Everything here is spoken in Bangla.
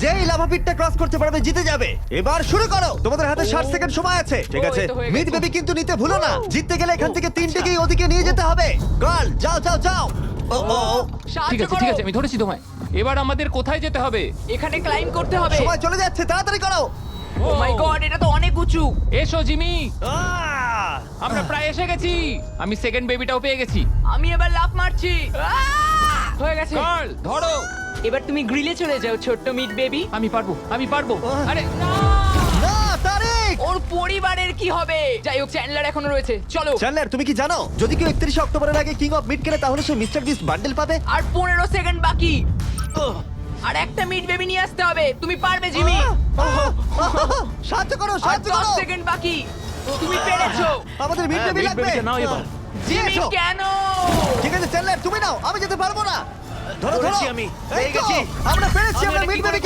যেই লাভা পিটটা ক্রস করতে পারবে জিতে যাবে। এবার শুরু করো, তোমাদের হাতে 60 সেকেন্ড সময় আছে। ঠিক আছে, এই তো হয়ে মিড গেছে। বেবি কিন্তু নিতে ভুলো না। জিততে গেলে এখান থেকে তিনটেকেই ওদিকে নিয়ে যেতে হবে। গার্ল যাও যাও যাও। ও ও ও, ঠিক আছে ঠিক আছে, আমি ধরেছি তোমায়। এবার আমাদের কোথায় যেতে হবে? এখানে ক্লাইম করতে হবে। সময় চলে যাচ্ছে, তাড়াতাড়ি করো। ও মাই গড, এটা তো অনেক উঁচু। এসো জিমি, আহ! আমরা প্রায় এসে গেছি। আমি সেকেন্ড বেবিটাও পেয়ে গেছি। আমি এবার লাফ মারছি। হয়ে গেছে। গার্ল ধরো। এবার তুমি গ্রিলে চলে যাও, ছোট্ট মিট বেবি। আমি পারবো, আমি পারবো। আরে না! না তারিক। ওর পরিবারের কি হবে? যাই হোক, চ্যান্ডলার এখনো রয়েছে। চলো। চ্যান্ডলার, তুমি কি জানো যদি কেউ 31 অক্টোবরের আগে কিং অফ মিড কেনে তাহলে সে মিস্টার বিস্ট বান্ডেল পাবে? আর 15 সেকেন্ড বাকি। আর একটা মিট বেবি নিয়ে আসতে হবে। তুমি পারবে জিমি। সাহায্য করো, আর সাহায্য 10 করো। সেকেন্ড বাকি। তুমি পেরেছো। আমাদের মিড বেবি লাগবে। নাও এবার। জিমি এসো। কেন? ঠিক আছে চ্যান্ডলার, তুমি নাও, আমি যেতে পারবো না। ধরো ধরো, ধরেছি আমি, এই পেয়ে তো, গেছি। আমরা পেরেছি, আমি আমরা এটা মিড কি করে বেবিকে